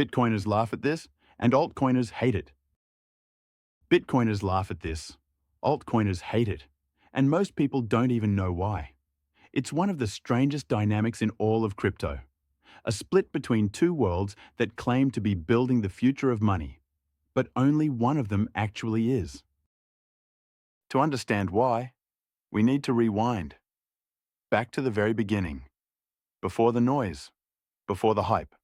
Bitcoiners laugh at this, and altcoiners hate it. Bitcoiners laugh at this, altcoiners hate it, and most people don't even know why. It's one of the strangest dynamics in all of crypto. A split between two worlds that claim to be building the future of money, but only one of them actually is. To understand why, we need to rewind. Back to the very beginning. Before the noise. Before the hype.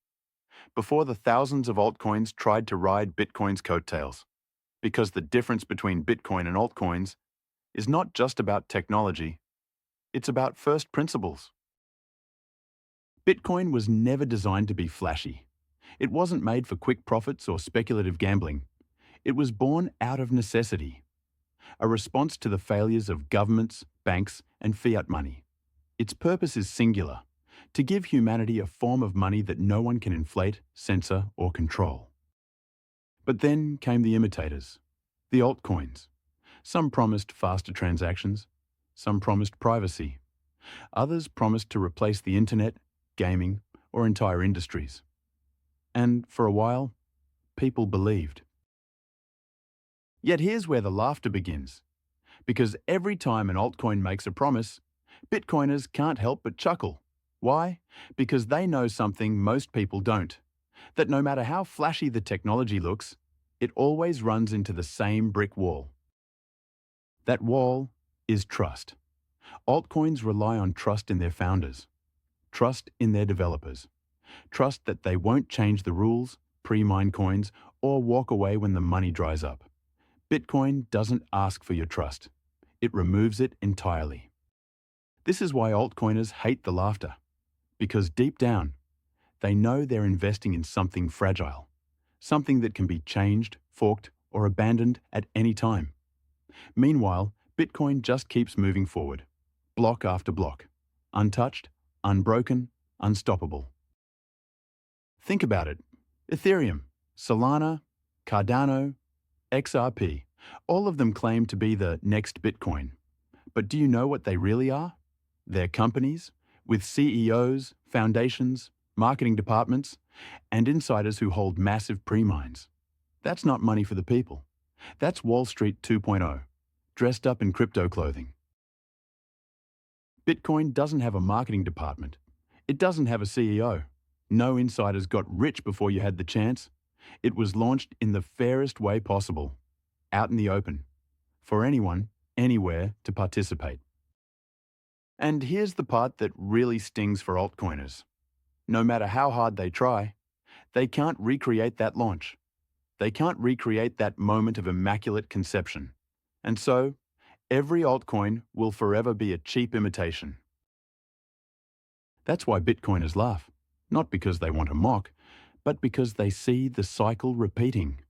Before the thousands of altcoins tried to ride Bitcoin's coattails. Because the difference between Bitcoin and altcoins is not just about technology, it's about first principles. Bitcoin was never designed to be flashy. It wasn't made for quick profits or speculative gambling. It was born out of necessity, a response to the failures of governments, banks, and fiat money. Its purpose is singular, to give humanity a form of money that no one can inflate, censor, or control. But then came the imitators, the altcoins. Some promised faster transactions, some promised privacy. Others promised to replace the internet, gaming, or entire industries. And for a while, people believed. Yet here's where the laughter begins. Because every time an altcoin makes a promise, Bitcoiners can't help but chuckle. Why? Because they know something most people don't. That no matter how flashy the technology looks, it always runs into the same brick wall. That wall is trust. Altcoins rely on trust in their founders, trust in their developers, trust that they won't change the rules, pre-mine coins, or walk away when the money dries up. Bitcoin doesn't ask for your trust. It removes it entirely. This is why altcoiners hate the laughter. Because deep down, they know they're investing in something fragile, something that can be changed, forked, or abandoned at any time. Meanwhile, Bitcoin just keeps moving forward, block after block, untouched, unbroken, unstoppable. Think about it. Ethereum, Solana, Cardano, XRP, all of them claim to be the next Bitcoin. But do you know what they really are? They're companies with CEOs, foundations, marketing departments, and insiders who hold massive pre-mines. That's not money for the people. That's Wall Street 2.0, dressed up in crypto clothing. Bitcoin doesn't have a marketing department. It doesn't have a CEO. No insiders got rich before you had the chance. It was launched in the fairest way possible, out in the open, for anyone, anywhere to participate. And here's the part that really stings for altcoiners. No matter how hard they try, they can't recreate that launch. They can't recreate that moment of immaculate conception. And so, every altcoin will forever be a cheap imitation. That's why Bitcoiners laugh, not because they want to mock, but because they see the cycle repeating.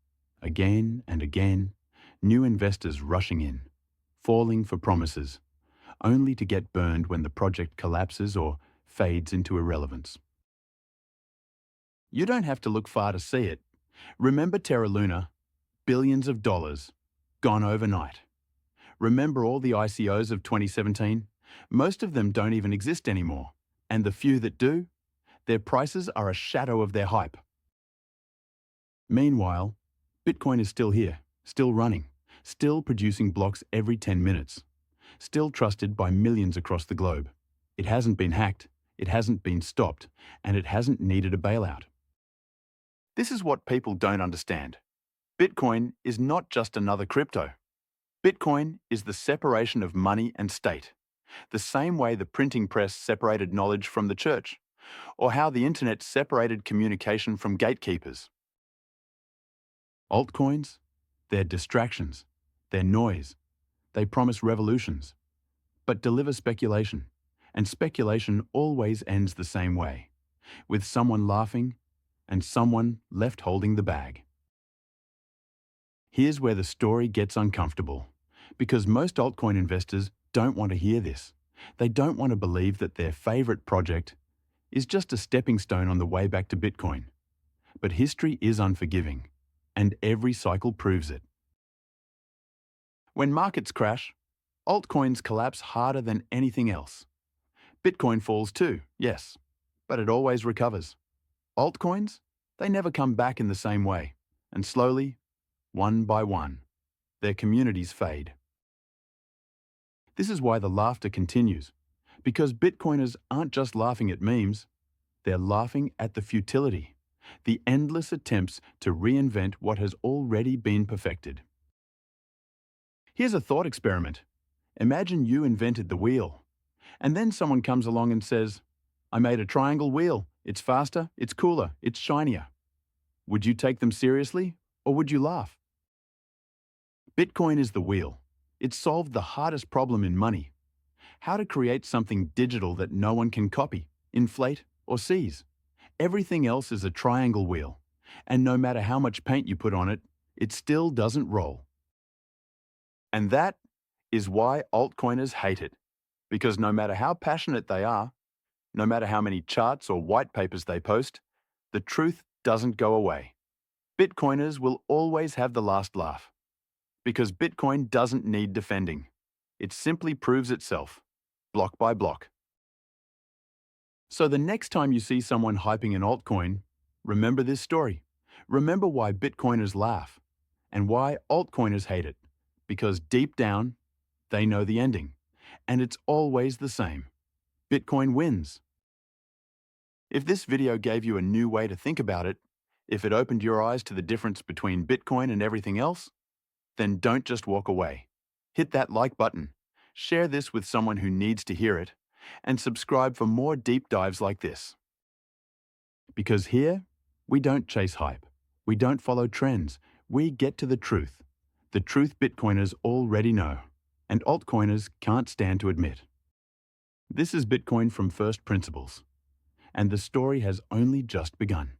Again and again, new investors rushing in, falling for promises, only to get burned when the project collapses or fades into irrelevance. You don't have to look far to see it. Remember Terra Luna? Billions of dollars, gone overnight. Remember all the ICOs of 2017? Most of them don't even exist anymore. And the few that do, their prices are a shadow of their hype. Meanwhile, Bitcoin is still here, still running, still producing blocks every 10 minutes, still trusted by millions across the globe. It hasn't been hacked, it hasn't been stopped, and it hasn't needed a bailout. This is what people don't understand. Bitcoin is not just another crypto. Bitcoin is the separation of money and state, the same way the printing press separated knowledge from the church, or how the internet separated communication from gatekeepers. Altcoins? They're distractions, they're noise. They promise revolutions, but deliver speculation, and speculation always ends the same way, with someone laughing and someone left holding the bag. Here's where the story gets uncomfortable, because most altcoin investors don't want to hear this. They don't want to believe that their favorite project is just a stepping stone on the way back to Bitcoin. But history is unforgiving, and every cycle proves it. When markets crash, altcoins collapse harder than anything else. Bitcoin falls too, yes, but it always recovers. Altcoins? They never come back in the same way, and slowly, one by one, their communities fade. This is why the laughter continues, because Bitcoiners aren't just laughing at memes, they're laughing at the futility, the endless attempts to reinvent what has already been perfected. Here's a thought experiment. Imagine you invented the wheel, and then someone comes along and says, "I made a triangle wheel. It's faster, it's cooler, it's shinier." Would you take them seriously, or would you laugh? Bitcoin is the wheel. It solved the hardest problem in money: how to create something digital that no one can copy, inflate, or seize. Everything else is a triangle wheel, and no matter how much paint you put on it, it still doesn't roll. And that is why altcoiners hate it, because no matter how passionate they are, no matter how many charts or white papers they post, the truth doesn't go away. Bitcoiners will always have the last laugh, because Bitcoin doesn't need defending. It simply proves itself, block by block. So the next time you see someone hyping an altcoin, remember this story. Remember why Bitcoiners laugh and why altcoiners hate it, because deep down, they know the ending, and it's always the same. Bitcoin wins. If this video gave you a new way to think about it, if it opened your eyes to the difference between Bitcoin and everything else, then don't just walk away. Hit that like button, share this with someone who needs to hear it, and subscribe for more deep dives like this. Because here, we don't chase hype, we don't follow trends, we get to the truth Bitcoiners already know, and altcoiners can't stand to admit. This is Bitcoin from First Principles, and the story has only just begun.